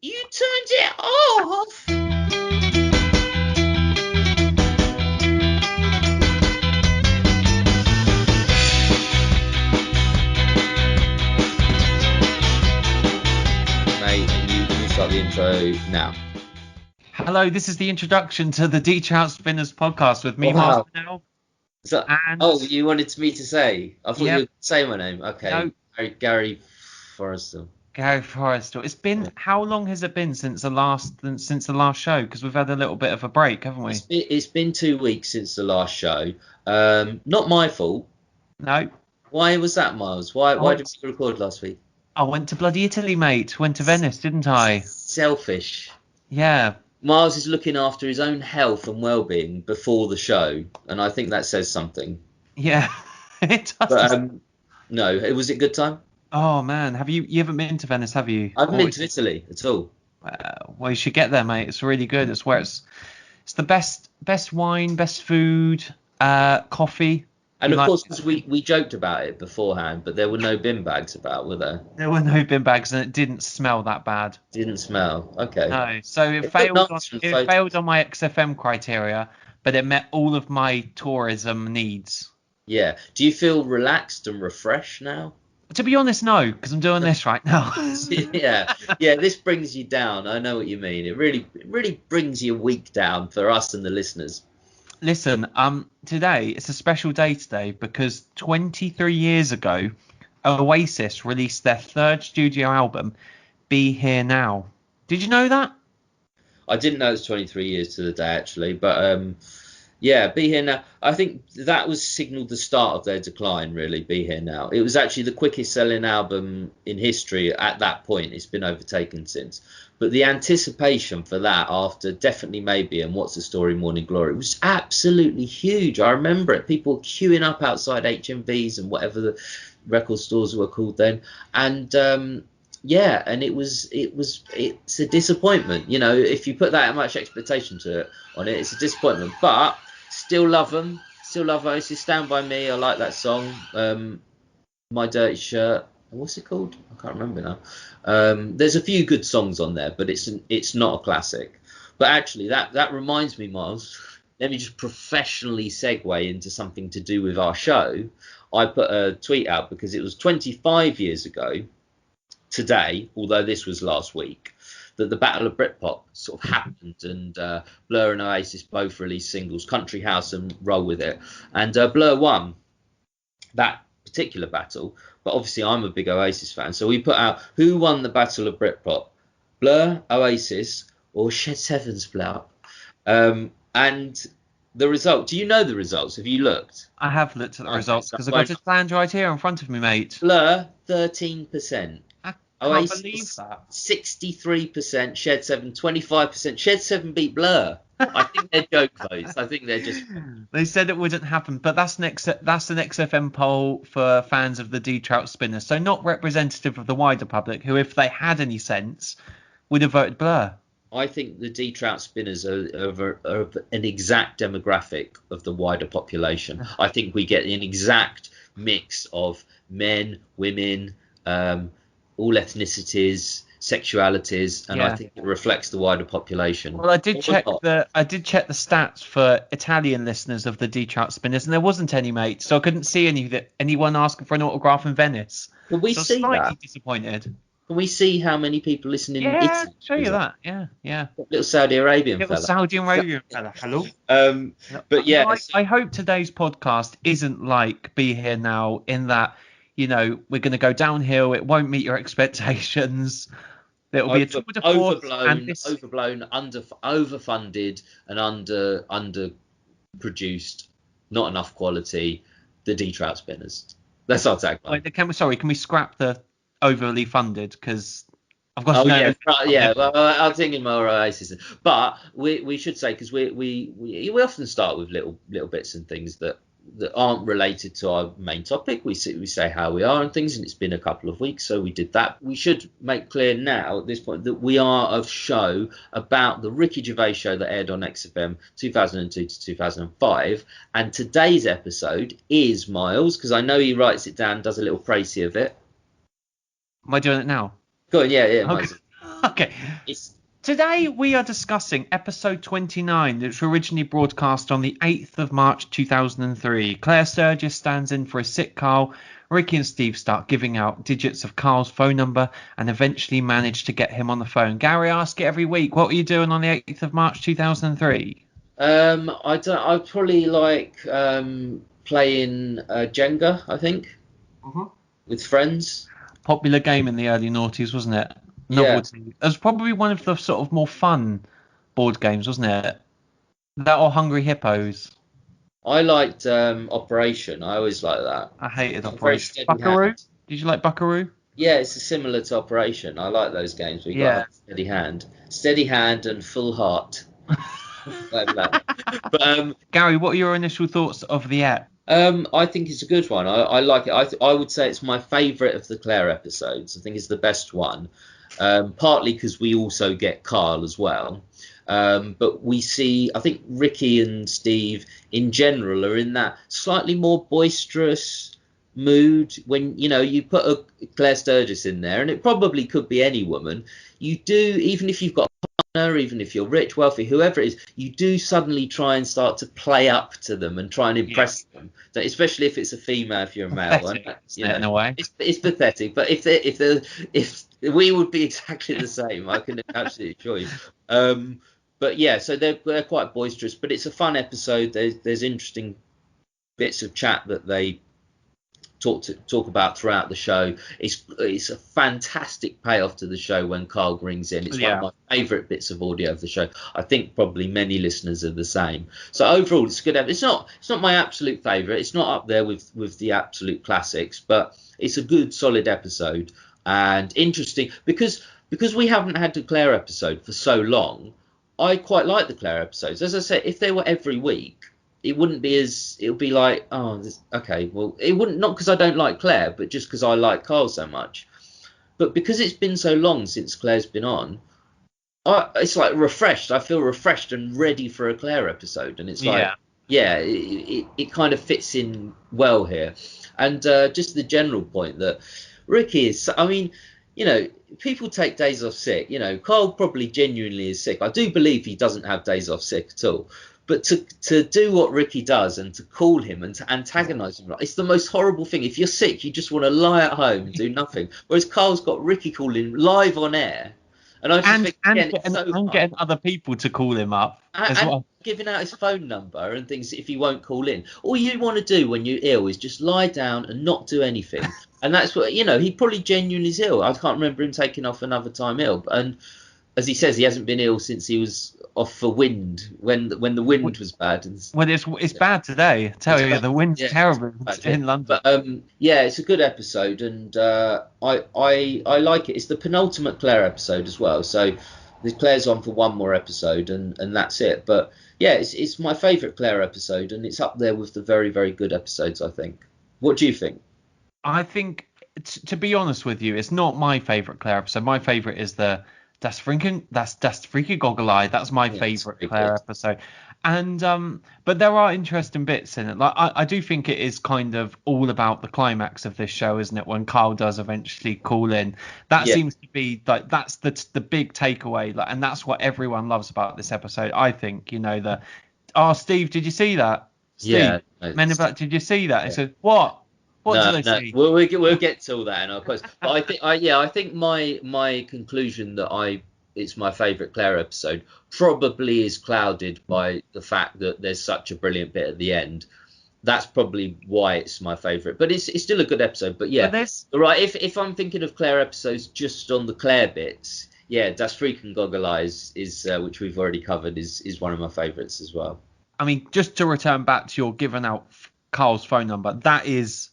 You turned it off. Mate, and you start the intro now. Hello, this is the introduction to the Trout Spinners podcast with me, Wow. Marcel. So, And you wanted me to say? I thought you would say my name. Okay. No. Gary Forrester. Gary Forrester. It's been how long has it been since the last show? Because we've had a little bit of a break, haven't we? It's been 2 weeks since the last show. Not my fault. No. Why was that, Miles? Why did we record last week? I went to bloody Italy, mate. Went to Venice, didn't I? Selfish. Yeah. Miles is looking after his own health and well-being before the show, and I think that says something. Yeah, it does. But no, was it a good time? Oh man, you haven't been to Venice, have you? I haven't been to Italy at all. Well, you should get there, mate. It's really good. It's where it's the best wine, best food, coffee. And of course, because we joked about it beforehand, but there were no bin bags about, were there? There were no bin bags, and it didn't smell that bad. Didn't smell. Okay. No, so it failed on my XFM criteria, but it met all of my tourism needs. Yeah. Do you feel relaxed and refreshed now? To be honest, no, because I'm doing this right now. Yeah. This brings you down. I know what you mean. It really brings your week down for us and the listeners. Listen, today it's a special day today because 23 years ago, Oasis released their third studio album, Be Here Now. Did you know that? I didn't know it was 23 years to the day, actually, but Be Here Now. I think that was signalled the start of their decline, really, Be Here Now. It was actually the quickest selling album in history at that point. It's been overtaken since. But the anticipation for that after Definitely Maybe and What's the Story, Morning Glory was absolutely huge. I remember it. People queuing up outside HMVs and whatever the record stores were called then. And and it's a disappointment. You know, if you put that much expectation on it, it's a disappointment. But still love them. Still love Oasis. Stand By Me. I like that song. My Dirty Shirt. What's it called? I can't remember now. There's a few good songs on there, but it's not a classic. But actually, that reminds me, Miles. Let me just professionally segue into something to do with our show. I put a tweet out because it was 25 years ago today, although this was last week, that the Battle of Britpop sort of happened, and Blur and Oasis both released singles, Country House and Roll With It, and Blur won that particular battle. But obviously I'm a big Oasis fan, so we put out who won the Battle of Britpop, Blur, Oasis, or Shed 7 split up. And the result, do you know the results? Have you looked? I have looked at the results because I've got it planned right here in front of me, mate. Blur 13%. I can't believe that. 63%, Shed 7 25%. Shed 7 beat Blur. I think they're joke votes. I think they're just. They said it wouldn't happen, but that's an XFM poll for fans of the Trout Spinners, so not representative of the wider public, who, if they had any sense, would have voted Blur. I think the Trout Spinners are an exact demographic of the wider population. I think we get an exact mix of men, women, all ethnicities, sexualities, and I think it reflects the wider population. Well, I did check the stats for Italian listeners of the Trout Spinners, and there wasn't any, mate. So I couldn't see anyone asking for an autograph in Venice. Can we see slightly that? Disappointed. Can we see how many people listen in Italy? Yeah, show you that. Yeah. Little Saudi Arabian fella. Saudi Arabian fella. Hello. But yeah, I hope today's podcast isn't like Be Here Now, in that, you know, we're going to go downhill. It won't meet your expectations. It'll be a tour de force, overblown, overfunded, and underproduced. Not enough quality. The Trout Spinners. That's our tagline. Can we scrap the overly funded? Because I've got to know. Well, I'm thinking more Oasis, but we should say, because we often start with little bits and things that aren't related to our main topic. We say how we are and things, and it's been a couple of weeks, so we did that. We should make clear now at this point that we are a show about the Ricky Gervais show that aired on XFM 2002 to 2005, and today's episode is Miles, because I know he writes it down, does a little précis of it. Am I doing it now? Go on, yeah. Okay. Okay. It's Today we are discussing episode 29, which was originally broadcast on the 8th of March 2003. Claire Sturgess stands in for a sick Karl. Ricky and Steve start giving out digits of Karl's phone number and eventually manage to get him on the phone. Gary, I ask it every week, what were you doing on the 8th of March 2003? I probably like playing Jenga, I think, with friends. Popular game in the early noughties, wasn't it? Yeah, Novelty. It was probably one of the sort of more fun board games, wasn't it? That or Hungry Hippos. I liked Operation. I always like that. I hated Got a very Operation. steady Buckaroo? hand. Did you like Buckaroo? Yeah, it's similar to Operation. I like those games where you got to Yeah. have a steady hand and full heart. Like that. But Gary, what are your initial thoughts of the app? I think it's a good one. I like it. I would say it's my favourite of the Claire episodes. I think it's the best one. Partly because we also get Karl as well. But we see, I think Ricky and Steve in general are in that slightly more boisterous mood when, you put a Claire Sturgess in there, and it probably could be any woman. You do, even if you've got even if you're rich, wealthy, whoever it is, you do suddenly try and start to play up to them and try and impress them. That, especially if it's a female, if you're a male, Pathetic, and, isn't it, in a way? it's pathetic. But if we would be exactly the same, I can absolutely assure you. But yeah, so they're quite boisterous, but it's a fun episode. There's interesting bits of chat that they talk about throughout the show. It's a fantastic payoff to the show when Karl rings in. It's one of my favourite bits of audio of the show. I think probably many listeners are the same. So overall, it's good. It's not my absolute favourite. It's not up there with the absolute classics, but it's a good, solid episode and interesting because we haven't had the Claire episode for so long. I quite like the Claire episodes. As I said, if they were every week, it would be like, okay, well, it wouldn't, not because I don't like Claire, but just because I like Karl so much. But because it's been so long since Claire's been on, it's like refreshed. I feel refreshed and ready for a Claire episode. And it's like, it kind of fits in well here. And just the general point that Ricky is, I mean, people take days off sick. Karl probably genuinely is sick. I do believe he doesn't have days off sick at all. But to do what Ricky does and to call him and to antagonise him, it's the most horrible thing. If you're sick, you just want to lie at home and do nothing. Whereas Karl's got Ricky calling live on air. And I just think, again, it's so hard. Getting other people to call him up as well. Giving out his phone number and things if he won't call in. All you want to do when you're ill is just lie down and not do anything. And that's what, he probably genuinely is ill. I can't remember him taking off another time ill. And as he says, he hasn't been ill since he was off for wind when the wind was bad. Well, it's bad today. I tell you, the wind's terrible in London. But it's a good episode, and I like it. It's the penultimate Claire episode as well, so the Claire's on for one more episode, and that's it. But yeah, it's my favourite Claire episode, and it's up there with the very, very good episodes, I think. What do you think? I think, to be honest with you, it's not my favourite Claire episode. My favourite is that's freaky goggle eye. That's my favourite Claire episode. And but there are interesting bits in it. Like I do think it is kind of all about the climax of this show, isn't it? When Karl does eventually call in, that seems to be like that's the big takeaway. Like, and that's what everyone loves about this episode. I think Steve, did you see that? Steve, yeah, Men in Black, did you see that? I said, what? What did I see? We'll get to all that in our quotes. But I think my conclusion that it's my favourite Claire episode probably is clouded by the fact that there's such a brilliant bit at the end. That's probably why it's my favourite. But it's still a good episode. But yeah, right. If I'm thinking of Claire episodes just on the Claire bits, Das Freaking Goggle Eyes is which we've already covered is one of my favourites as well. I mean, just to return back to your giving out Karl's phone number, that is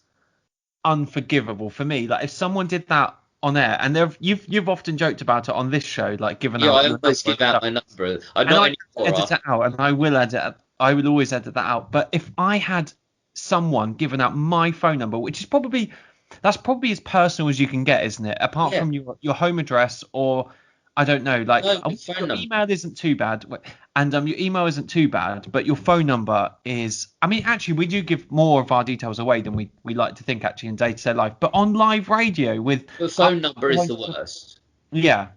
unforgivable for me. Like if someone did that on air, and you've often joked about it on this show, like giving out. I always give out my number. I edit it out, and I will edit. I will always edit that out. But if I had someone giving out my phone number, which is probably as personal as you can get, isn't it? Apart from your home address or I don't know, like your email isn't too bad, and your email isn't too bad, but your phone number is. I mean, actually, we do give more of our details away than we like to think actually in day-to-day life, but on live radio with the phone number is the worst. Yeah,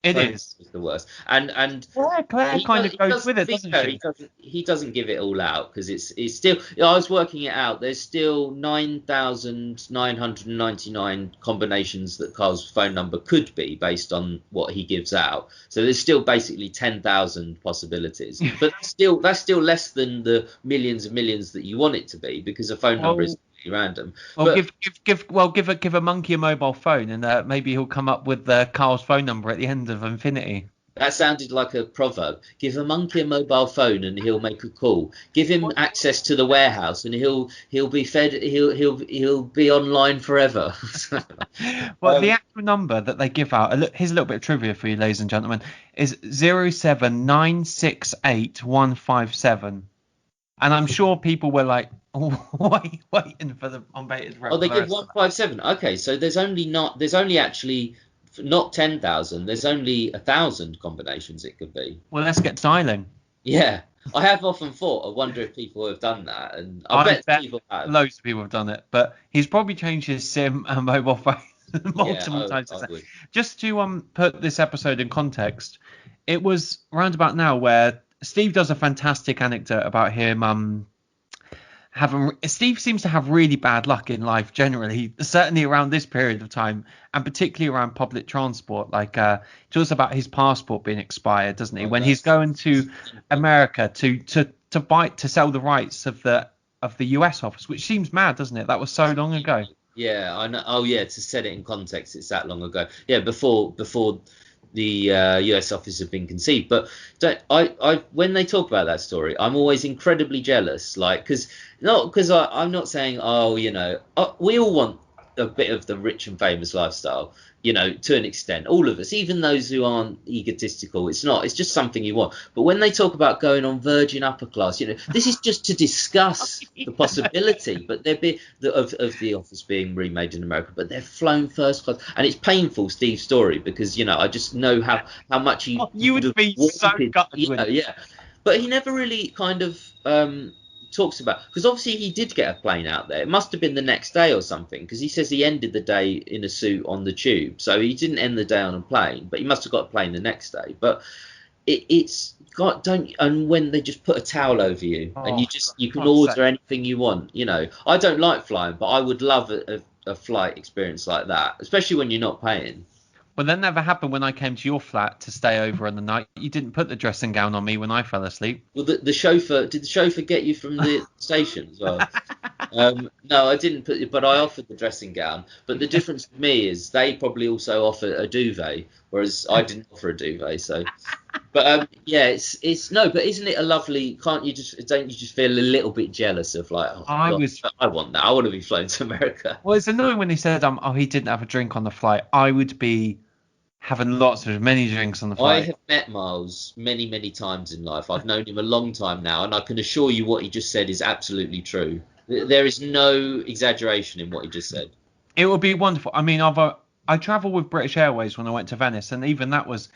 It Phone is. is the worst. And Claire kind of he goes does, with to it, be doesn't fair, she? he doesn't give it all out because it's still. I was working it out. There's still 9,999 combinations that Carl's phone number could be based on what he gives out. So there's still basically 10,000 possibilities. But that's still less than the millions and millions that you want it to be, because a phone number is Well, completely random. well, But give a monkey a mobile phone, and maybe he'll come up with Carl's phone number at the end of infinity. that sounded like a proverb. Give a monkey a mobile phone and he'll make a call. Give him access to the warehouse and he'll be fed. He'll be online forever. Well, the actual number that they give out. Here's a little bit of trivia for you, ladies and gentlemen. Is 079685157, and I'm sure people were like, waiting for the on bated breath. Oh, they for the give rest of that. 157. Okay, so there's only actually not 10,000. There's only 1,000 combinations it could be. Well, let's get dialing. Yeah, I have often thought. I wonder if people have done that, and I I bet bet people have. loads of people have done it, but he's probably changed his SIM and mobile phone Yeah, multiple times. I would. Just to put this episode in context, it was round about now where Steve does a fantastic anecdote about him having. Steve seems to have really bad luck in life generally, certainly around this period of time, and particularly around public transport. Like he talks about his passport being expired, doesn't he? Oh, When he's going to America to sell the rights of the US office, which seems mad, doesn't it? That was so long ago. Yeah, I know. Oh, yeah. To set it in context, it's that long ago. Yeah, before the US office had been conceived. But when they talk about that story, I'm always incredibly jealous. Like, because I'm not saying, oh, we all want a bit of the rich and famous lifestyle, to an extent. All of us, even those who aren't egotistical, it's just something you want. But when they talk about going on Virgin Upper Class, this is just to discuss the possibility. But of the office being remade in America, but they've flown first class, and it's painful, Steve's story, because I just know how much he You would would have be so wanted, gutted with it. yeah. But he never really kind of talks about, because obviously he did get a plane out there. It must have been the next day or something, because he says he ended the day in a suit on the tube, so he didn't end the day on a plane, but he must have got a plane the next day. But it's got don't and when they just put a towel over you and you can order anything you want. I don't like flying, but I would love a flight experience like that, especially when you're not paying. Well, that never happened when I came to your flat to stay over on the night. You didn't put the dressing gown on me when I fell asleep. Well, the chauffeur, did the chauffeur get you from the station as well? No, I didn't put it, but I offered the dressing gown. But the difference with me is they probably also offer a duvet, whereas I didn't offer a duvet. So, but yeah, it's no, but isn't it a lovely? Don't you just feel a little bit jealous of, like, oh God, I want that. I want to be flown to America. Well, it's annoying when he said, he didn't have a drink on the flight. I would be having many drinks on the flight. I have met Miles many, many times in life. I've known him a long time now, and I can assure you what he just said is absolutely true. There is no exaggeration in what he just said. It would be wonderful. I mean, I travelled with British Airways when I went to Venice, and even that was,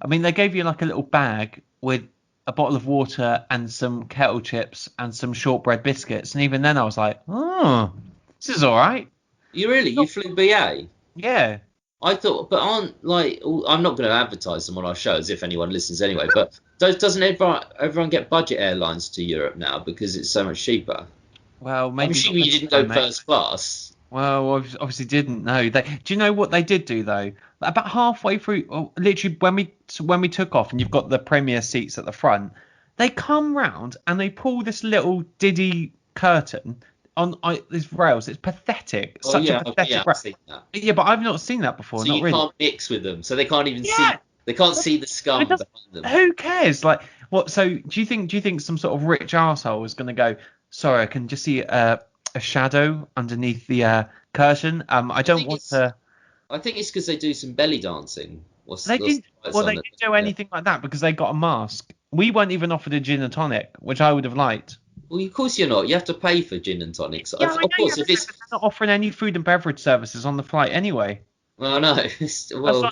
I mean, they gave you like a little bag with a bottle of water and some kettle chips and some shortbread biscuits, and even then I was like, oh, this is all right. You flew BA? Yeah. I thought, but I'm not going to advertise them on our show as if anyone listens anyway, but doesn't everyone get budget airlines to Europe now because it's so much cheaper? Well, maybe. I'm assuming you didn't go first class. Well, obviously didn't. No. Do you know what they did do though? About halfway through, literally when we took off, and you've got the premier seats at the front, they come round and they pull this little diddy curtain on these rails. It's pathetic. Oh, Such yeah, a pathetic. I've seen that. Yeah, but I've not seen that before. So not you really. can't mix with them, so they can't even see. They can't see the scum behind them. Who cares? Like, what? So do you think some sort of rich arsehole is going to go? Sorry, I can just see a shadow underneath the curtain. I don't want to. I think it's because they do some belly dancing. They didn't do anything like that because they got a mask. We weren't even offered a gin and tonic, which I would have liked. Well, of course you're not. You have to pay for gin and tonics. Yeah, of course, if it's not offering any food and beverage services on the flight anyway. Well, no. Well,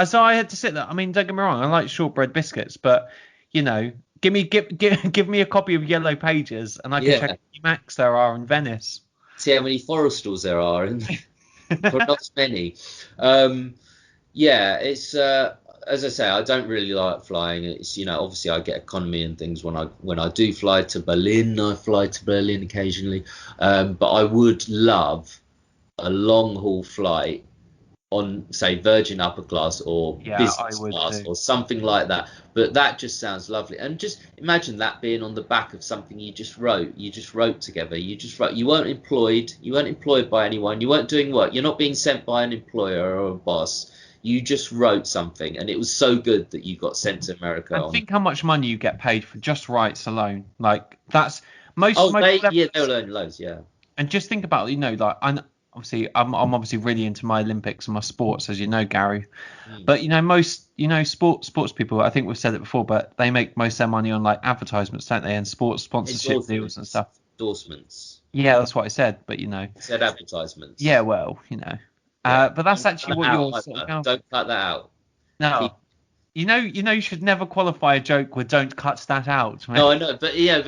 So I had to sit there. I mean, don't get me wrong. I like shortbread biscuits, but give me a copy of Yellow Pages, and I can check how many Macs there are in Venice. See how many Forestals there are, and for not many. Yeah, it's as I say, I don't really like flying. It's, obviously I get economy and things when I do fly to Berlin. I fly to Berlin occasionally, but I would love a long haul flight on, say, Virgin upper class or Yeah, I business would class too. or something like that. But that just sounds lovely. And just imagine that being on the back of something you just wrote. You just wrote together. You just wrote. You weren't employed. You weren't employed by anyone. You weren't doing work. You're not being sent by an employer or a boss. You just wrote something, and it was so good that you got sent to America And on. think how much money you get paid for just rights alone. Like that's most Oh, most they'll celebrities. learn loads, yeah. And just think about, like I'm obviously really into my Olympics and my sports, as you know, Gary. Mm. But most sports people, I think we've said it before, but they make most of their money on like advertisements, don't they, and sports sponsorship deals and stuff. Endorsements. Yeah, that's what I said. But I said yeah, advertisements. well, Yeah. but that's Don't cut actually that what out you're sort of either. going for. Don't cut that out. Keep. No, you should never qualify a joke with "don't cut that out." No, I know, but yeah,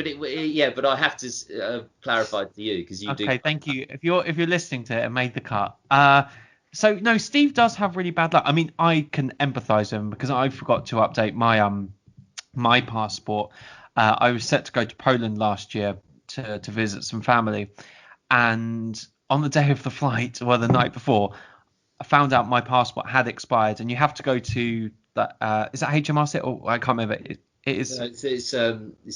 but I have to clarify to you because you do. Okay, thank you. If you're listening to it and made the cut. So no, Steve does have really bad luck. I mean, I can empathise with him because I forgot to update my passport. I was set to go to Poland last year to visit some family, and on the day of the flight, well, the night before, I found out my passport had expired, and you have to go to that. Is that HMRC or I can't remember. It is. No, it's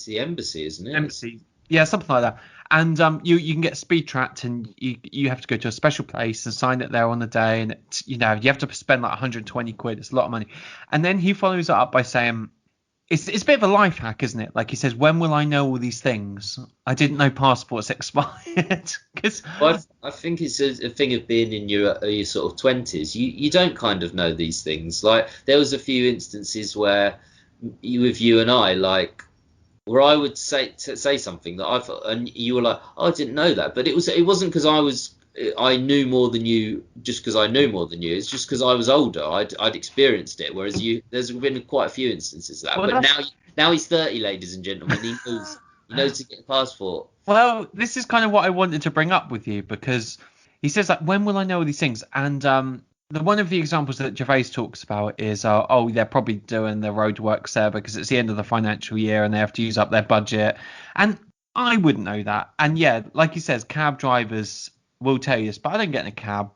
the embassy, isn't it? Embassy. Yeah, something like that. And you can get speed tracked, and you have to go to a special place and sign it there on the day, and you have to spend like 120 quid. It's a lot of money. And then he follows it up by saying, it's a bit of a life hack, isn't it? Like he says, when will I know all these things? I didn't know passports expired. Because Well, I think it's a thing of being in your sort of 20s. You don't kind of know these things. Like there was a few instances where with you and I, like where I would say something that I thought, and you were like, oh, I didn't know that, but it wasn't because I knew more than you just because I knew more than you. It's just because I was older. I'd experienced it, whereas there's been quite a few instances of that. well, But now he's 30, ladies and gentlemen. He knows to get a passport. well, this is kind of what I wanted to bring up with you because he says like, when will I know all these things? And one of the examples that Gervais talks about is, they're probably doing the roadworks there because it's the end of the financial year and they have to use up their budget. And I wouldn't know that. And yeah, like he says, cab drivers will tell you this, but I don't get in a cab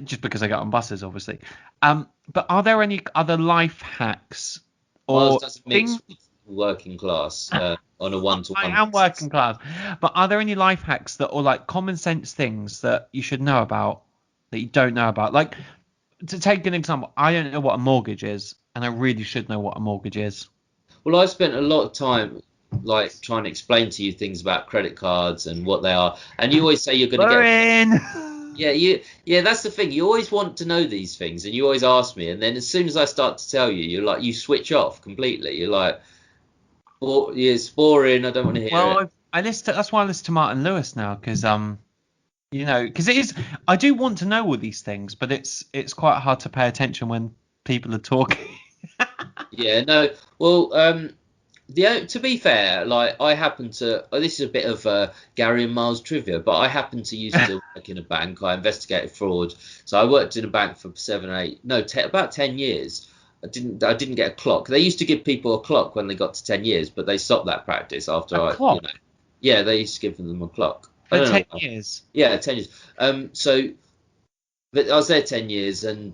just because I get on buses, obviously. But are there any other life hacks Miles or doesn't mix things? with working class on a one-to-one I am basis. working class, but are there any life hacks that are like common sense things that you should know about that you don't know about? Like, to take an example, I don't know what a mortgage is, and I really should know what a mortgage is. Well, I've spent a lot of time like trying to explain to you things about credit cards and what they are, and you always say you're going to get. Boring. Yeah, that's the thing. You always want to know these things, and you always ask me, and then as soon as I start to tell you, you're like you switch off completely. You're like, oh, yeah, it's boring. I don't want to hear it. Well, that's why I listen to Martin Lewis now, because because it is. I do want to know all these things, but it's quite hard to pay attention when people are talking. Yeah, no. Well, to be fair, like I happen to. This is a bit of Gary and Miles trivia, but I happen to used to work in a bank. I investigated fraud, so I worked in a bank for about 10 years. I didn't get a clock. They used to give people a clock when they got to 10 years, but they stopped that practice after A clock yeah, they used to give them a clock. I for don't 10 know. years. Yeah, 10 years. But I was there 10 years, and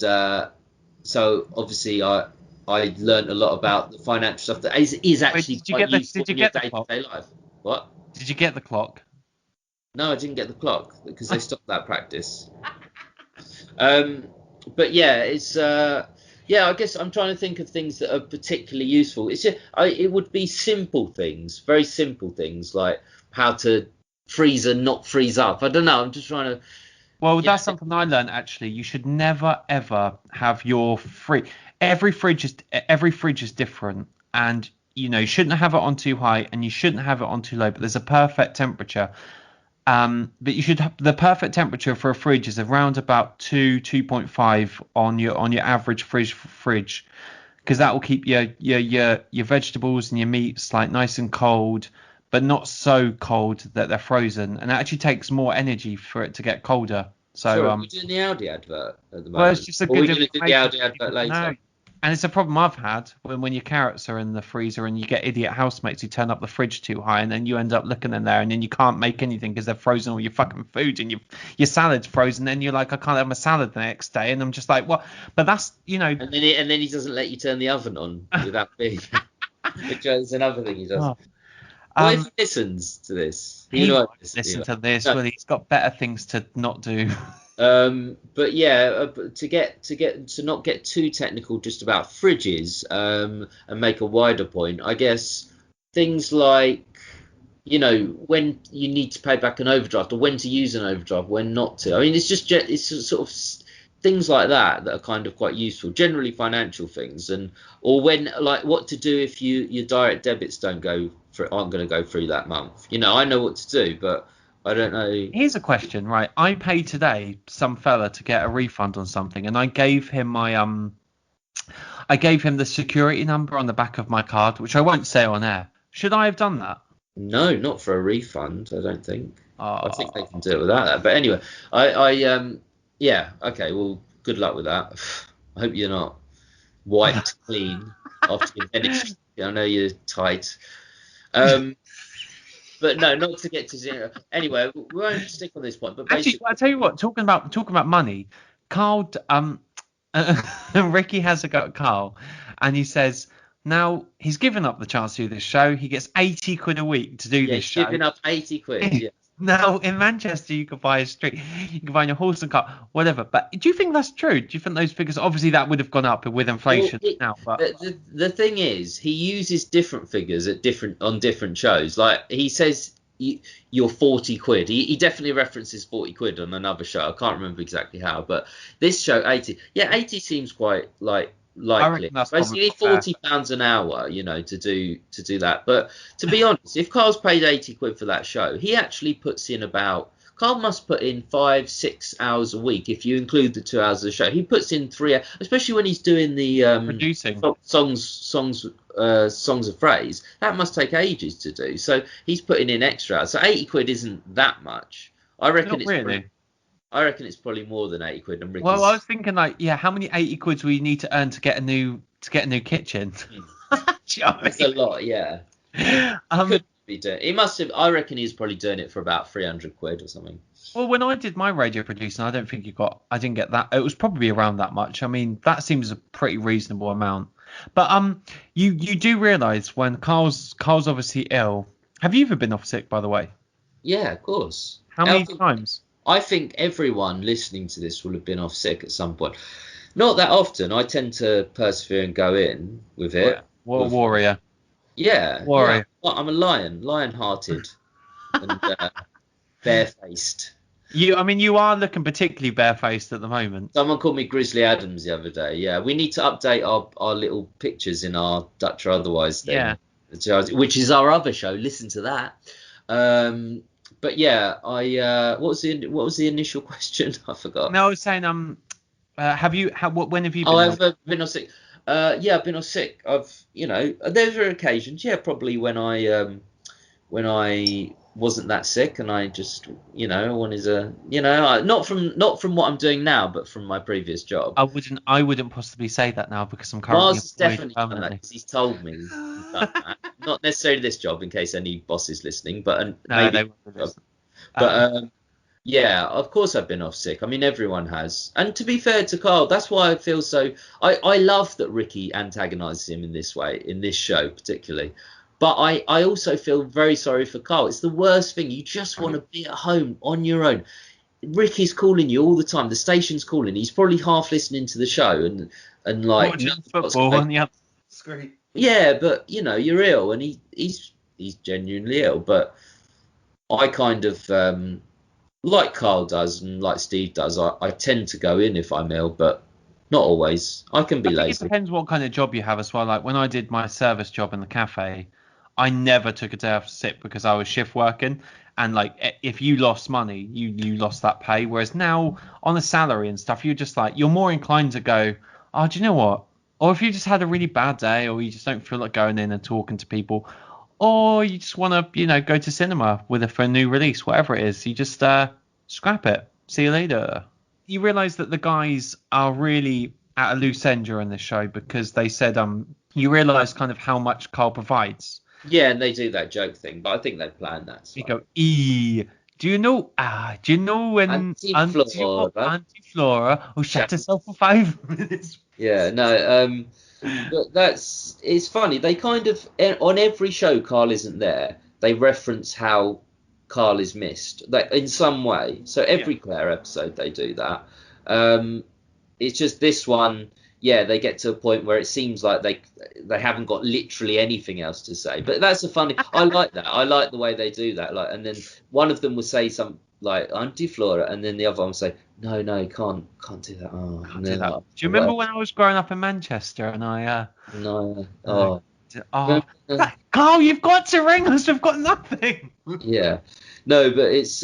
so obviously I learned a lot about the financial stuff that is Wait, actually quite useful did you in your get the clock? day-to-day life. What? Did you get the clock? No, I didn't get the clock because they stopped that practice. But yeah, I guess I'm trying to think of things that are particularly useful. It would be simple things, very simple things like how to freeze and not freeze up. I don't know. I'm just trying to. Well, Yeah, that's something I learned actually. You should never ever have your fridge. Every fridge is different, and you shouldn't have it on too high, and you shouldn't have it on too low. But there's a perfect temperature. But you should have the perfect temperature for a fridge is around about 2.5 on your average fridge, because that will keep your vegetables and your meats like nice and cold, but not so cold that they're frozen. And it actually takes more energy for it to get colder. So Sorry, we're doing the Audi advert at the well, it's moment. just a Or are we good going to do the information Audi for people advert to know. later? And it's a problem I've had when your carrots are in the freezer and you get idiot housemates who turn up the fridge too high, and then you end up looking in there and then you can't make anything because they've frozen all your fucking food and your salad's frozen. And you're like, I can't have my salad the next day. And I'm just like, what? But that's, And then he doesn't let you turn the oven on without being, which is another thing he does. Oh, What if he listens to this? he won't won't listen to to this. No. Well, he's got better things to not do. But yeah, to not get too technical just about fridges, and make a wider point, I guess things like, when you need to pay back an overdraft, or when to use an overdraft, when not to. I mean, it's sort of things like that are kind of quite useful, generally financial things, or when, like, what to do if your direct debits aren't going to go through that month. I know what to do, but I don't know. Here's a question, right? I paid today some fella to get a refund on something, and I gave him the security number on the back of my card, which I won't say on air. Should I have done that? No, not for a refund, I don't think. I think they Oh. can do it without that. But anyway, yeah, okay, well, good luck with that. I hope you're not wiped clean after you've finished. I know you're tight. But no, not to get to zero. Anyway, we won't stick on this point. But Actually, basically, I tell you what, talking about money, Carl, Ricky has a go at Carl, and he says now he's given up the chance to do this show. He gets 80 quid a week to do yeah, this show. giving up 80 quid. Yeah. Now in Manchester you could buy a street, you can buy a horse and cart, whatever. But do you think that's true? Do you think those figures? Obviously, that would have gone up with inflation now. But The thing is, he uses different figures on different shows. Like, he says you're 40 quid. He definitely references 40 quid on another show. I can't remember exactly how, but this show 80. Yeah, 80 seems quite likely. I reckon that's Basically probably £40 an hour, to do that. But to be honest, if Carl's paid 80 quid for that show, he actually puts in about. Carl must put in 5-6 hours a week if you include the 2 hours of the show. He puts in 3, especially when he's doing the producing songs of phrase. That must take ages to do. So he's putting in extra hours. So 80 quid isn't that much. I reckon Not really. I reckon it's probably more than 80 quid. And Ricky's, Well, I was thinking how many 80 quids will you need to earn to get a new kitchen? Do you know what I That's a lot, yeah. Could be doing. He must have. I reckon he's probably doing it for about 300 quid or something. Well, when I did my radio producing, I didn't get that. It was probably around that much. I mean, that seems a pretty reasonable amount. But you do realise when Carl's obviously ill. Have you ever been off sick, by the way? Yeah, of course. How many times? I think everyone listening to this will have been off sick at some point. Not that often. I tend to persevere and go in with it. What a warrior. Yeah. Warrior. Yeah. I'm a lion-hearted, and barefaced. You are looking particularly barefaced at the moment. Someone called me Grizzly Adams the other day. Yeah, we need to update our little pictures in our Dutch or Otherwise thing. Yeah. Which is our other show. Listen to that. But yeah, what was the initial question? I forgot. No, I was saying when have you been? Oh, I've been off sick. Yeah, I've been off sick. There were occasions. Yeah, probably when I wasn't that sick and I just wanted to not from what I'm doing now, but from my previous job. I wouldn't possibly say that now because I'm currently Mars has definitely done that because he's told me. He's done that. Not necessarily this job, in case any boss is listening, but maybe. Yeah, of course I've been off sick. I mean, everyone has. And to be fair to Karl, that's why I feel so. I love that Ricky antagonises him in this way, in this show particularly. But I also feel very sorry for Karl. It's the worst thing. You just want to be at home on your own. Ricky's calling you all the time. The station's calling. He's probably half listening to the show and like watching football on the other screen. Yeah, but you're ill, and he's genuinely ill. But I kind of like Karl does and like Steve does. I tend to go in if I'm ill, but not always. I can be lazy. It depends what kind of job you have as well. Like when I did my service job in the cafe, I never took a day off sick because I was shift working. And like if you lost money, you lost that pay. Whereas now on a salary and stuff, you're more inclined to go, oh, do you know what? Or if you just had a really bad day, or you just don't feel like going in and talking to people, or you just want to, go to cinema for a new release, whatever it is, you just scrap it. See you later. You realise that the guys are really at a loose end during this show because they said you realise kind of how much Karl provides. Yeah, and they do that joke thing, but I think they planned that. You So. go, do you know when Anti-Flora. Auntie Flora will shut herself for 5 minutes? Yeah, no, but it's funny. They kind of on every show Karl isn't there, they reference how Karl is missed, like in some way. So every Claire episode they do that. It's just this one, yeah, they get to a point where it seems like they haven't got literally anything else to say. But that's a funny. I like that. I like the way they do that. Like, and then one of them will say something like Auntie Flora, and then the other one will say, no, can't do that. Oh, Can't do that. Do you remember when I was growing up in Manchester and I no. Karl, you've got to ring us. We've got nothing. Yeah, no, but it's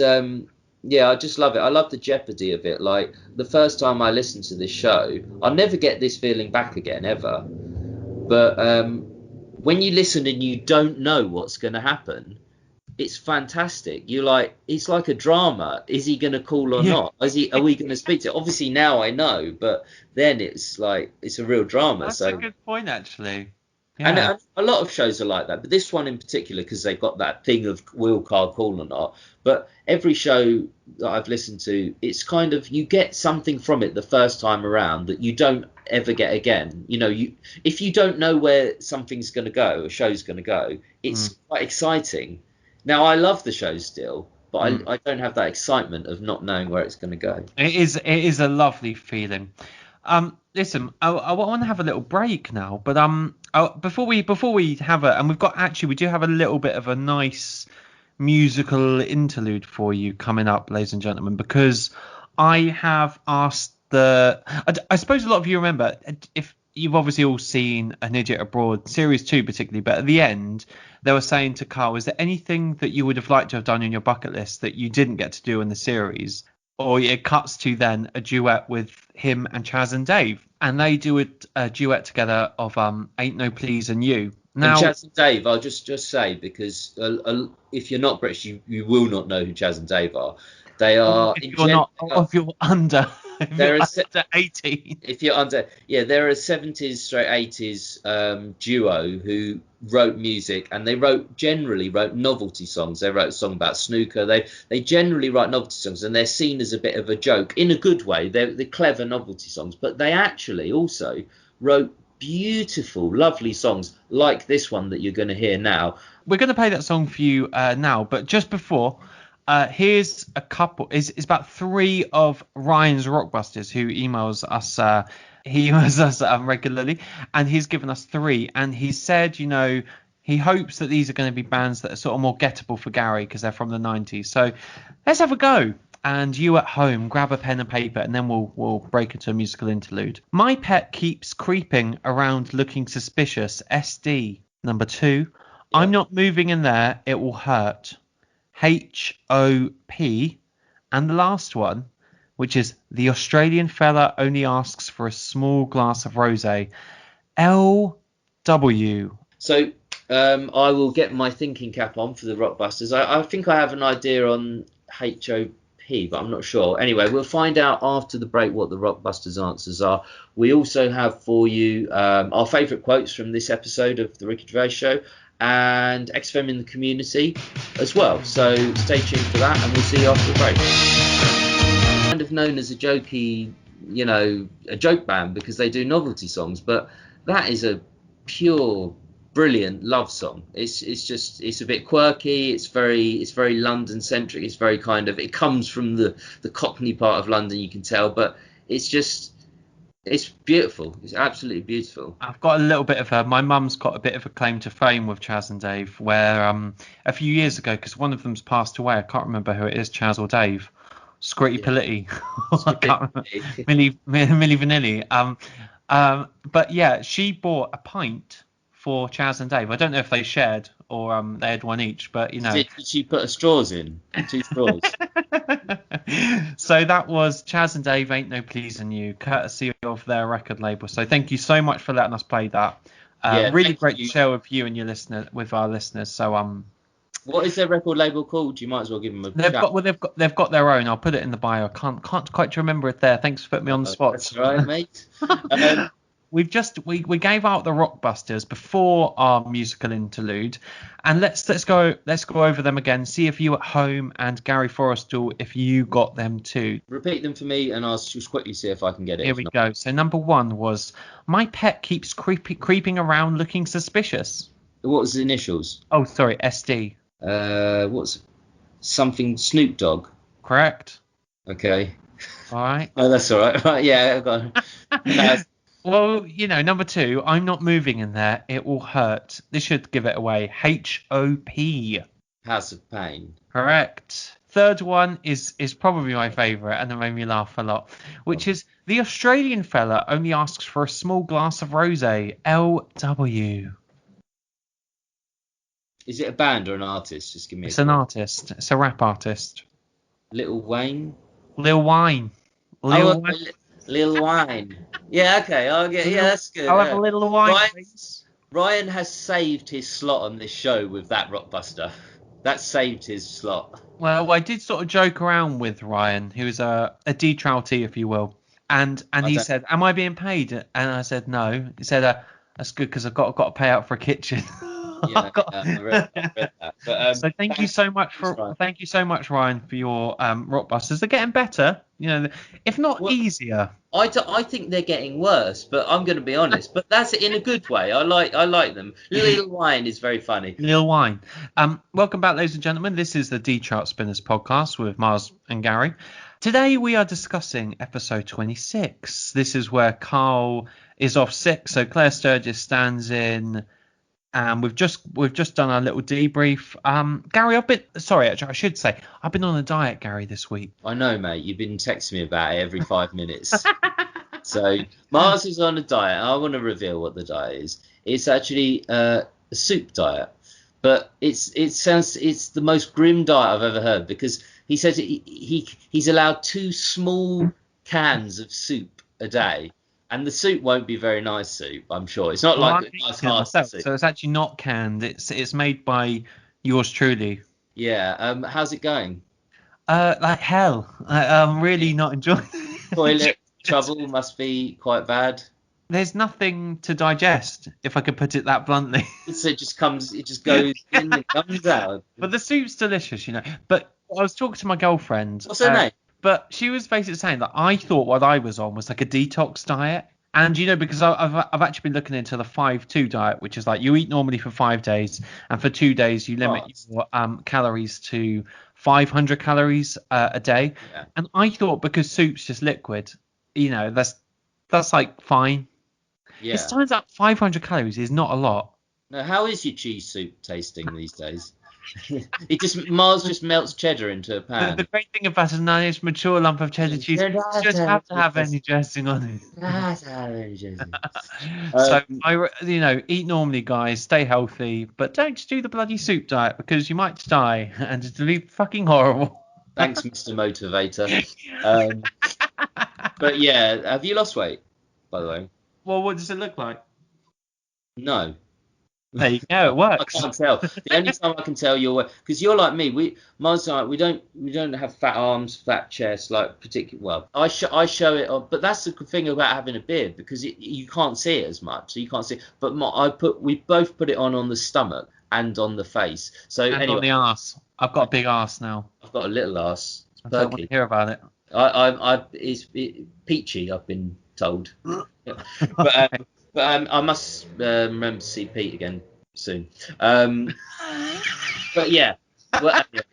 yeah, I just love it. I love the jeopardy of it. Like the first time I listened to this show, I'll never get this feeling back again ever. But when you listen and you don't know what's going to happen, it's fantastic. It's like a drama. Is he going to call or not? Are we going to speak to? Obviously now I know, but then it's like it's a real drama. That's a good point, actually. Yeah. And a lot of shows are like that, but this one in particular, because they've got that thing of will Karl call or not. But every show that I've listened to, it's kind of you get something from it the first time around that you don't ever get again. You know, if you don't know where something's going to go, a show's going to go, it's quite exciting. Now I love the show still, but I don't have that excitement of not knowing where it's going to go. It is a lovely feeling. Listen, I want to have a little break now, but before we have and we do have a little bit of a nice musical interlude for you coming up, ladies and gentlemen, because I have asked I suppose a lot of you remember, if you've obviously all seen An Idiot Abroad series 2 particularly, but at the end they were saying to Karl, is there anything that you would have liked to have done in your bucket list that you didn't get to do in the series? Or it cuts to then a duet with him and Chaz and Dave, and they do a duet together of Ain't No Pleasing You. Now, and Chaz and Dave, I'll just say, because if you're not British, you will not know who Chaz and Dave are. They are. If you're under 18. If you're under, yeah, they're a 70s straight 80s duo who wrote music, and they generally wrote novelty songs. They wrote a song about snooker. They generally write novelty songs, and they're seen as a bit of a joke in a good way. They're clever novelty songs, but they actually also wrote beautiful, lovely songs like this one that you're going to hear now. We're going to play that song for you now, but just before, here's a couple. It's about 3 of Ryan's Rockbusters who emails us. He emails us regularly, and he's given us 3. And he said, you know, he hopes that these are going to be bands that are sort of more gettable for Gary because they're from the 90s. So let's have a go. And you at home, grab a pen and paper, and then we'll break into a musical interlude. My pet keeps creeping around looking suspicious. SD. Number 2. Yeah. I'm not moving in there. It will hurt. HOP. And the last one, which is the Australian fella only asks for a small glass of rosé. LW. So I will get my thinking cap on for the Rockbusters. I think I have an idea on HOP, but I'm not sure. Anyway, we'll find out after the break what the Rockbusters answers are. We also have for you our favourite quotes from this episode of the Ricky Gervais Show, and XFM in the community as well. So stay tuned for that, and we'll see you after the break. Kind of known as a jokey, you know, a joke band because they do novelty songs, but that is a pure, brilliant love song. It's a bit quirky. It's very London centric. It's very kind of, it comes from the Cockney part of London, you can tell, but it's beautiful. It's absolutely beautiful. I've got a little bit of my mum's got a bit of a claim to fame with Chaz and Dave, where a few years ago, because one of them's passed away, I can't remember who it is, Chaz or Dave. Scritti Politti. I can't remember. Milli Vanilli. But yeah, she bought a pint for Chaz and Dave. I don't know if they shared or they had one each, but you know. Did she put straws in? 2 straws. So that was Chaz and Dave, Ain't No Pleasing You, courtesy of their record label. So thank you so much for letting us play that. Really great to share with you and your listener, with our listeners. So What is their record label called? You might as well give them a They've shout. they've got their own. I'll put it in the bio. I can't quite remember it there. Thanks for putting me on the spot. That's all right, mate. We gave out the Rockbusters before our musical interlude, and let's go over them again. See if you at home and Gary Forrestal, if you got them too. Repeat them for me, and I'll just quickly see if I can get it. Here we go. So number 1 was my pet keeps creeping around looking suspicious. What was the initials? Oh, sorry, SD. What's something Snoop Dogg? Correct. Okay. All right. Oh, that's all right. Right, yeah, I've got. No. Well, number 2, I'm not moving in there. It will hurt. This should give it away. HOP. House of Pain. Correct. Third one is probably my favourite, and it made me laugh a lot, which is the Australian fella only asks for a small glass of rosé. LW. Is it a band or an artist? Just give me. It's an artist. It's a rap artist. Lil Wayne. Lil Wayne. Lil Wayne. Yeah, okay. I'll get. Yeah, that's good. I'll have a little wine, please. Ryan has saved his slot on this show with that Rockbuster. That saved his slot. Well, I did sort of joke around with Ryan, who is a D-Troutee, if you will, and he said, "Am I being paid?" And I said, "No." He said, "That's good because I've got to pay out for a kitchen." Yeah, I read that. But, so thank you so much, Ryan, for your Rockbusters. They're getting better, if not easier. I think they're getting worse, but I'm going to be honest. But that's in a good way. I like them. Lil Wayne is very funny. Lil Wayne. Welcome back, ladies and gentlemen. This is the D-Trout Spinners podcast with Miles and Gary. Today we are discussing episode 26. This is where Karl is off sick, so Claire Sturgess stands in. We've just done our little debrief. Gary, I should say, I've been on a diet, Gary, this week. I know, mate. You've been texting me about it every 5 minutes. So Mars is on a diet. I want to reveal what the diet is. It's actually a soup diet, but it's the most grim diet I've ever heard, because he says he's allowed 2 small cans of soup a day. And the soup won't be very nice soup, I'm sure. It's not like a nice hard soup. So it's actually not canned. It's made by yours truly. Yeah. How's it going? Like hell. I'm really not enjoying it. Toilet trouble must be quite bad. There's nothing to digest, if I could put it that bluntly. So it just goes in and comes out. But the soup's delicious, But I was talking to my girlfriend. What's her name? But she was basically saying that I thought what I was on was like a detox diet. And, because I've actually been looking into the 5-2 diet, which is like you eat normally for 5 days. And for 2 days, you limit your calories to 500 calories a day. Yeah. And I thought because soup's just liquid, that's like fine. Yeah. It turns out 500 calories is not a lot. Now, how is your cheese soup tasting these days? Mars just melts cheddar into a pan. The great thing about a nice mature lump of cheddar cheese, you don't have to have any dressing on it. So eat normally, guys. Stay healthy, but don't do the bloody soup diet because you might die and it'll be fucking horrible. Thanks, Mr. Motivator. But yeah, have you lost weight, by the way? Well, what does it look like? No. There you go. It works. I can't tell. The only time I can tell you're, because you're like me. Mine's like we don't have fat arms, fat chest, like particular. Well, I show it on, but that's the thing about having a beard, because you can't see it as much, so you can't see. But we both put it on the stomach and on the face. So and anyway, on the arse. I've got a big arse now. I've got a little arse. I don't want to hear about it. It's peachy, I've been told. But I must remember to see Pete again soon. But yeah. Well, back to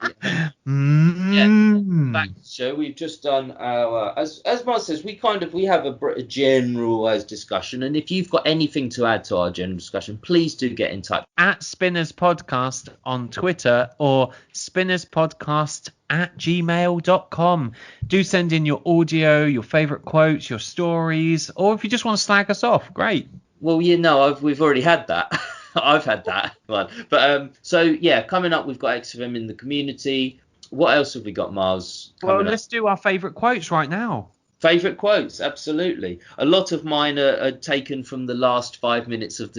the show. We've just done our, as Mark says, we have a general discussion, and if you've got anything to add to our general discussion, please do get in touch. At Spinners Podcast on Twitter or spinnerspodcast@gmail.com. Do send in your audio, your favourite quotes, your stories, or if you just want to slag us off, great. Well, we've already had that. I've had that one. But so yeah, coming up, we've got XFM in the community. What else have we got, Miles? Well, let's do our favourite quotes right now. Favourite quotes, absolutely. A lot of mine are taken from the last 5 minutes of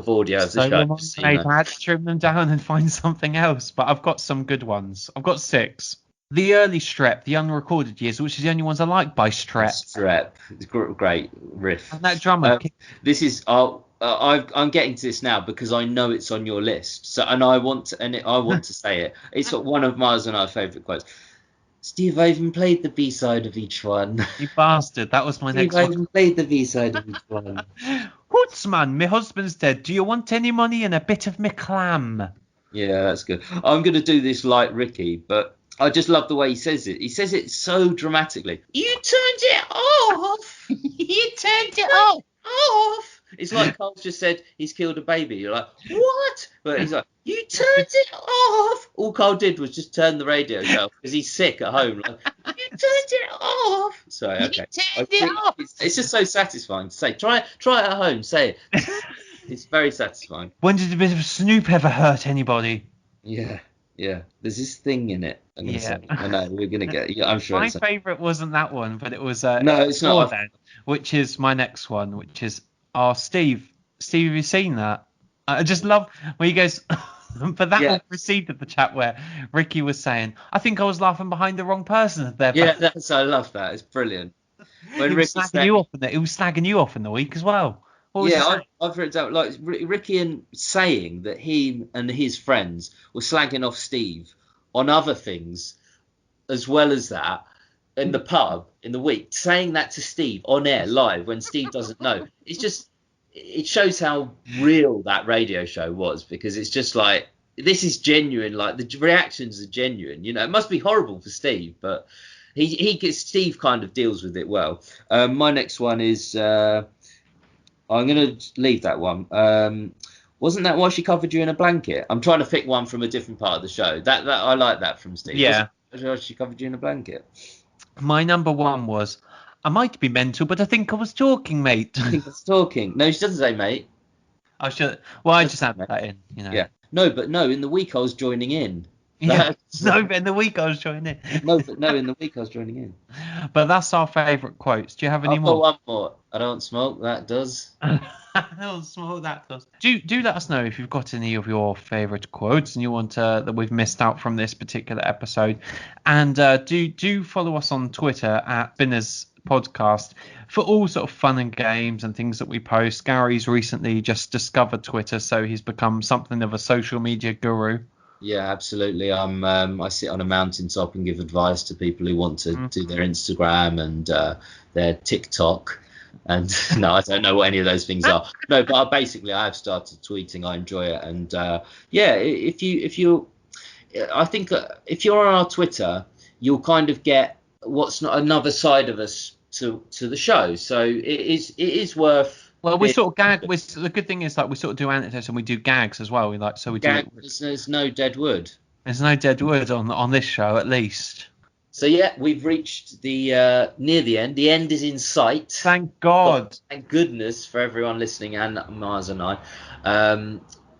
audio of the So show. am I, So, mate. I had to trim them down and find something else, but I've got some good ones. I've got 6. The early Strep, the unrecorded years, which is the only ones I like by Strep. Strep, it's great riff. And that drummer. This is I'm getting to this now because I know it's on your list. So I want to say it. It's one of Mars and our favourite quotes. Steve, I even played the B-side of each one. You bastard. That was my Steve, next I one. even played the B-side of each one. Hoots, man, my husband's dead. Do you want any money and a bit of me clam? Yeah, that's good. I'm going to do this like Ricky, but I just love the way he says it. He says it so dramatically. You turned it off. You turned it off. It's like Carl just said he's killed a baby. You're like, what? But he's like, you turned it off. All Carl did was just turn the radio off because he's sick at home. Like, you turned it off. Sorry, okay. It's just so satisfying to say. Try it at home. Say it. It's very satisfying. When did a bit of Snoop ever hurt anybody? Yeah. There's this thing in it. I'm gonna say. I know we're gonna get. Yeah, I'm sure. My favourite wasn't that one, but it was. No, it's not. Then, which is my next one, which is, Steve. Steve, have you seen that? I just love when he goes. But that one preceded the chat where Ricky was saying, "I think I was laughing behind the wrong person." Yeah, I love that. It's brilliant. When he was slagging you off in the week as well. I've written down like Ricky and saying that he and his friends were slagging off Steve on other things as well as that in the pub in the week, saying that to Steve on air live when Steve doesn't know. It shows how real that radio show was, because it's just like, this is genuine. Like, the reactions are genuine. You know, it must be horrible for Steve, but Steve kind of deals with it well. My next one is. I'm going to leave that one. Wasn't that why she covered you in a blanket? I'm trying to pick one from a different part of the show. That I like that from Steve. Yeah. Why she covered you in a blanket? My number one was, I might be mental, but I think I was talking, mate. I think I was talking. No, she doesn't say mate. I should. Well, I just added that in, you know. Yeah. No, in the week I was joining in. Yeah. No, but in the week I was joining in. in the week I was joining in. But that's our favourite quotes. Do you have any more? I've got one more. I don't smoke, that does. I don't smoke, that does. Do let us know if you've got any of your favourite quotes and you want that we've missed out from this particular episode. And do follow us on Twitter at Spinners Podcast for all sort of fun and games and things that we post. Gary's recently just discovered Twitter, so he's become something of a social media guru. Yeah, absolutely. I sit on a mountaintop and give advice to people who want to do their Instagram and their TikTok. And no, I don't know what any of those things are. No, but I have started tweeting. I enjoy it. And I think if you're on our Twitter, you'll kind of get what's not another side of us to the show. So it is worth. Well, we sort of gag. The good thing is, like, we sort of do anecdotes and we do gags as well. There's no dead wood. There's no dead wood on this show, at least. So yeah, we've reached the near the end. The end is in sight. Thank God. Thank goodness for everyone listening, and Mars and I.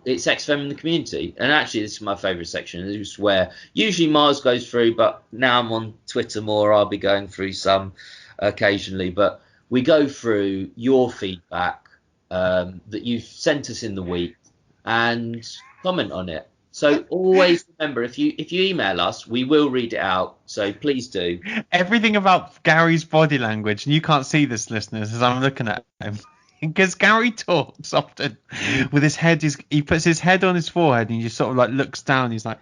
It's XFM in the community, and actually this is my favourite section. It's where usually Mars goes through, but now I'm on Twitter more. I'll be going through some occasionally, but we go through your feedback that you've sent us in the week and comment on it. So always remember, if you email us, we will read it out. So please do. Everything about Gary's body language, and you can't see this, listeners, as I'm looking at him, because Gary talks often with his head. He puts his head on his forehead and he just sort of like looks down. He's like,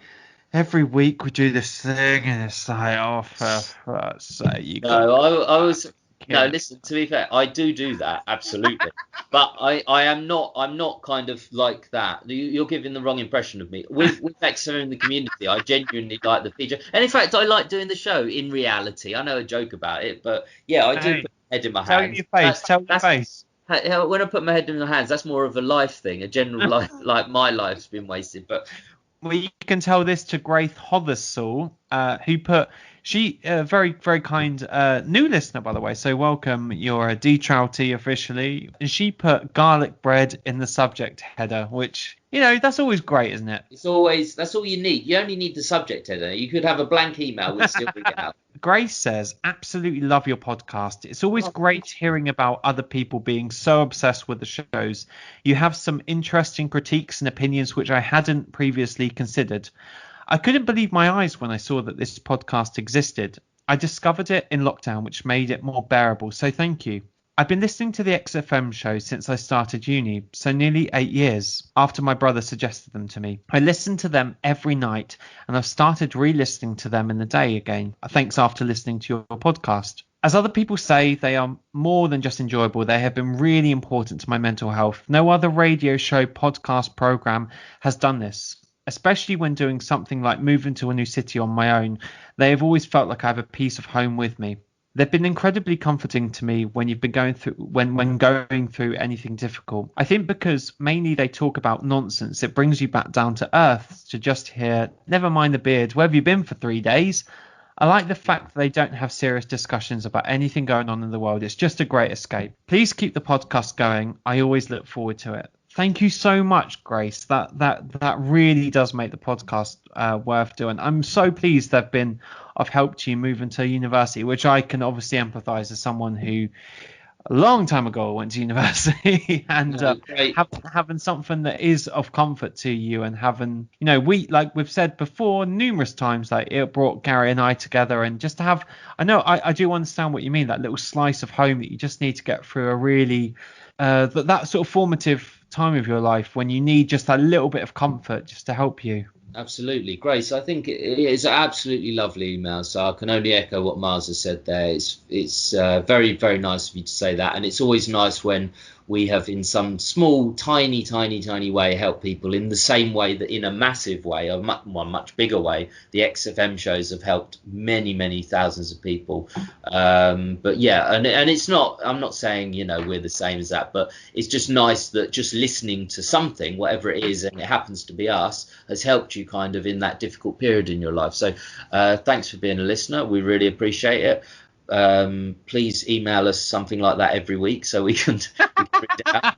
every week we do this thing, and it's like, oh, for fuck's sake, I was. No, listen, to be fair, I do that, absolutely. But I'm not kind of like that. You're giving the wrong impression of me. With XFM in the community, I genuinely like the feature. And in fact, I like doing the show in reality. I know a joke about it, but yeah, I do put my head in my hands. Tell your face. When I put my head in my hands, that's more of a life thing, a general life, like my life's been wasted. But well, you can tell this to Grace Hothersall, who put... She, very, very kind new listener, by the way. So welcome. You're a D-Trouty officially. And she put garlic bread in the subject header, which That's always great, isn't it? That's all you need. You only need the subject header. You could have a blank email, we'd still read it out. Grace says, absolutely love your podcast. It's always Oh, great hearing about other people being so obsessed with the shows. You have some interesting critiques and opinions which I hadn't previously considered. I couldn't believe my eyes when I saw that this podcast existed. I discovered it in lockdown, which made it more bearable, so thank you. I've been listening to the XFM show since I started uni, so nearly 8 years, after my brother suggested them to me. I listen to them every night, and I've started re-listening to them in the day again, thanks after listening to your podcast. As other people say, they are more than just enjoyable. They have been really important to my mental health. No other radio show, podcast, program has done this. Especially when doing something like moving to a new city on my own, they have always felt like I have a piece of home with me. They've been incredibly comforting to me when you've been going through when going through anything difficult. I think because mainly they talk about nonsense, it brings you back down to earth to just hear, never mind the beard, where have you been for 3 days? I like the fact that they don't have serious discussions about anything going on in the world. It's just a great escape. Please keep the podcast going. I always look forward to it. Thank you so much, Grace. That really does make the podcast worth doing. I'm so pleased I've helped you move into university, which I can obviously empathise as someone who a long time ago went to university and having something that is of comfort to you, and having, we've said before numerous times, like it brought Gary and I together, and just to have, I do understand what you mean, that little slice of home that you just need to get through a really that sort of formative time of your life when you need just a little bit of comfort just to help you. Absolutely, Grace. I think it is an absolutely lovely email. So I can only echo what Miles has said there. It's very, very nice of you to say that, and it's always nice when we have, in some small, tiny way, helped people in the same way that in a massive way, or much bigger way, the XFM shows have helped many thousands of people. But yeah, and it's not, I'm not saying, we're the same as that, but it's just nice that just listening to something, whatever it is, and it happens to be us, has helped you kind of in that difficult period in your life. So thanks for being a listener. We really appreciate it. Please email us something like that every week so we can read it out.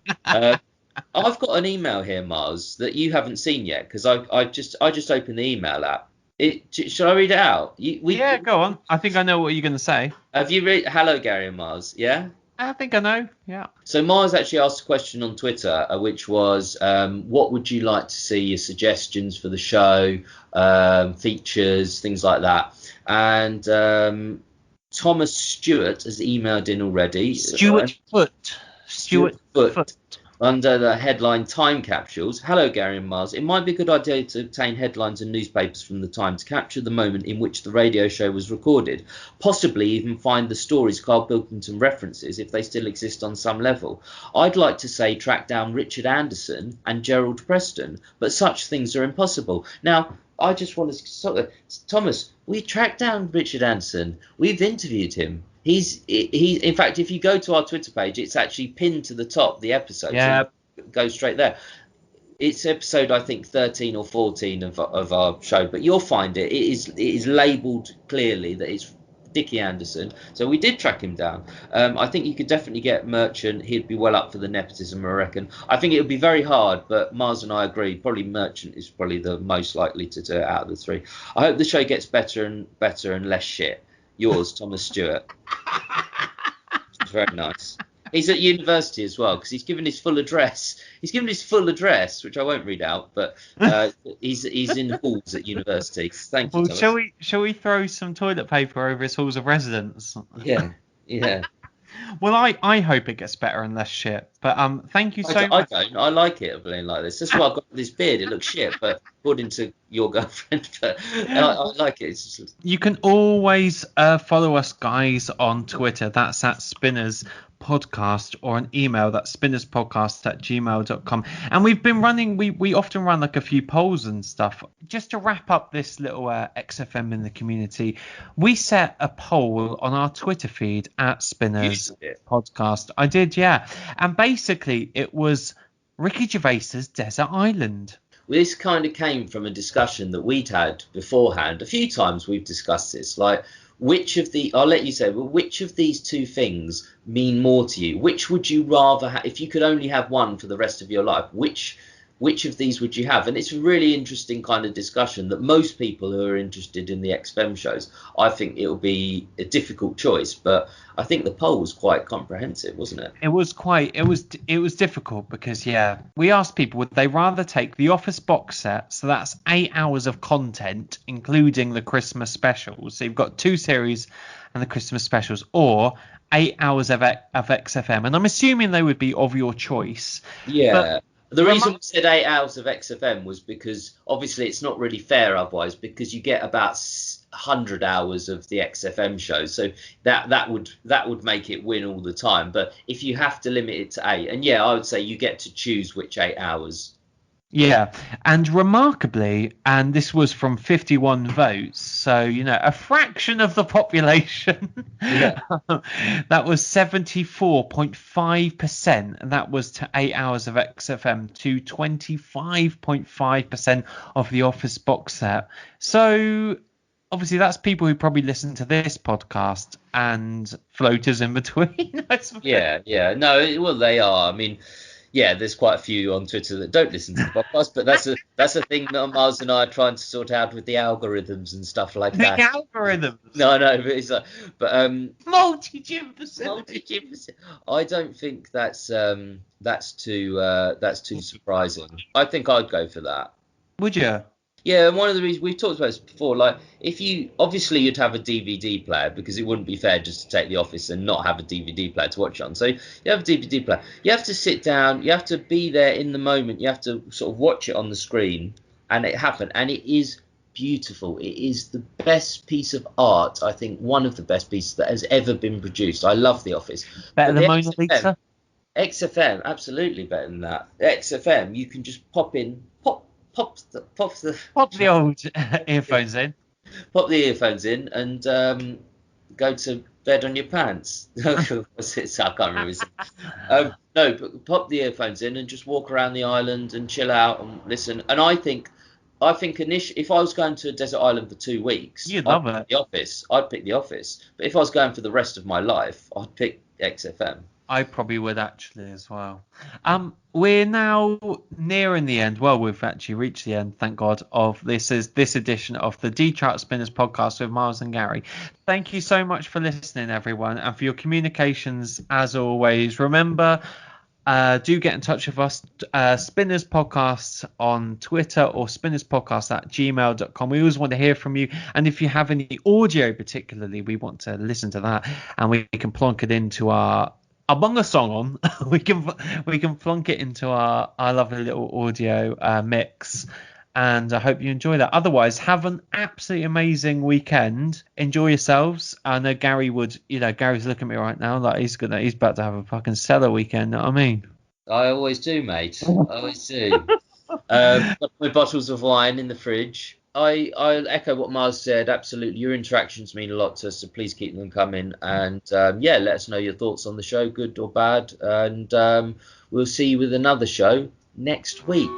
I've got an email here, Mars, that you haven't seen yet, because I just opened the email app. Should I read it out? Yeah, go on. I think I know what you're going to say. Have you read Hello Gary and Mars? Yeah, I think I know. Yeah. So Mars actually asked a question on Twitter, which was, what would you like to see, your suggestions for the show, features, things like that. And Thomas Stewart has emailed in already. Stuart Foot. Under the headline Time Capsules. Hello, Gary and Miles. It might be a good idea to obtain headlines and newspapers from the time to capture the moment in which the radio show was recorded. Possibly even find the stories Carl Pilkington references, if they still exist on some level. I'd like to say track down Richard Anderson and Gerald Preston, but such things are impossible. Now, I just want to... Thomas, we tracked down Richard Anderson. We've interviewed him. He in fact, if you go to our Twitter page, it's actually pinned to the top, the episode. Yeah. So go straight there. It's episode, I think, 13 or 14 of our show, but you'll find it. It is labelled clearly that it's Dickie Anderson. So we did track him down. I think you could definitely get Merchant. He'd be well up for the nepotism, I reckon. I think it would be very hard, but Mars and I agree. Probably Merchant is probably the most likely to do it out of the three. I hope the show gets better and less shit. Yours, Thomas Stewart. It's very nice. He's at university as well, because he's given his full address. Which I won't read out, but he's in halls at university. Thank you, Thomas. Shall we throw some toilet paper over his halls of residence? Yeah. Well, I hope it gets better and less shit. But thank you so much. I don't. I like it being like this. That's why I've got this beard. It looks shit, but according to your girlfriend, but I like it. It's just... You can always follow us, guys, on Twitter. That's at Spinners Podcast, or an email, that's spinnerspodcast@gmail.com. And we've been running, we often run like a few polls and stuff. Just to wrap up this little XFM in the community, we set a poll on our Twitter feed at Spinners Podcast. I did, yeah. And basically it was Ricky Gervais's Desert Island. This kind of came from a discussion that we'd had beforehand. A few times we've discussed this, like, I'll let you say, well, which of these two things mean more to you? Which would you rather have, if you could only have one for the rest of your life? Which which of these would you have? And it's a really interesting kind of discussion that most people who are interested in the XFM shows, I think it will be a difficult choice, but I think the poll was quite comprehensive, wasn't it? It was difficult because we asked people would they rather take the Office box set, so that's 8 hours of content including the Christmas specials, so you've got 2 series and the Christmas specials, or 8 hours of XFM, and I'm assuming they would be of your choice. Yeah. But The reason we said 8 hours of XFM was because obviously it's not really fair otherwise, because you get about 100 hours of the XFM show, so that would make it win all the time. But if you have to limit it to 8, and I would say you get to choose which 8 hours. Yeah, and remarkably, and this was from 51 votes, so a fraction of the population. Yeah. That was 74.5%, and that was to 8 hours of XFM, to 25.5% of the Office box set. So obviously that's people who probably listen to this podcast and floaters in between. I suppose. Yeah. No, well, they are. I mean, there's quite a few on Twitter that don't listen to the podcast, but that's a thing that Miles and I are trying to sort out with the algorithms and stuff like The that. algorithms. No, but it's like, multi-gym facility. I don't think that's too surprising. I think I'd go for that. Would you? Yeah, and one of the reasons we've talked about this before, like if you'd have a DVD player, because it wouldn't be fair just to take The Office and not have a DVD player to watch on. So you have a DVD player. You have to sit down. You have to be there in the moment. You have to sort of watch it on the screen, and it happened. And it is beautiful. It is the best piece of art, I think, one of the best pieces that has ever been produced. I love The Office. Better than Mona Lisa? XFM, absolutely better than that. XFM, you can just pop in, pop the old earphones in. Pop the earphones in and go to bed on your pants. I can't remember. No, but pop the earphones in and just walk around the island and chill out and listen. And I think initially, if I was going to a desert island for 2 weeks, You'd love it. I'd pick The Office. But if I was going for the rest of my life, I'd pick XFM. I probably would actually as well. We're now nearing the end. Well, we've actually reached the end, thank God, of this edition of the Trout Spinners podcast with Miles and Gary. Thank you so much for listening, everyone, and for your communications as always. Remember, do get in touch with us, Spinners Podcast on Twitter or spinnerspodcast@gmail.com. We always want to hear from you, and if you have any audio particularly, we want to listen to that, and we can plonk it into our among a song on. we can plonk it into our lovely little audio mix, and I hope you enjoy that. Otherwise, have an absolutely amazing weekend. Enjoy yourselves. I know Gary would. Gary's looking at me right now like he's about to have a fucking stellar weekend. Know what I mean? I always do, mate. I always do. Got my bottles of wine in the fridge. I echo what Miles said. Absolutely, your interactions mean a lot to us, so please keep them coming. And let us know your thoughts on the show, good or bad. And we'll see you with another show next week.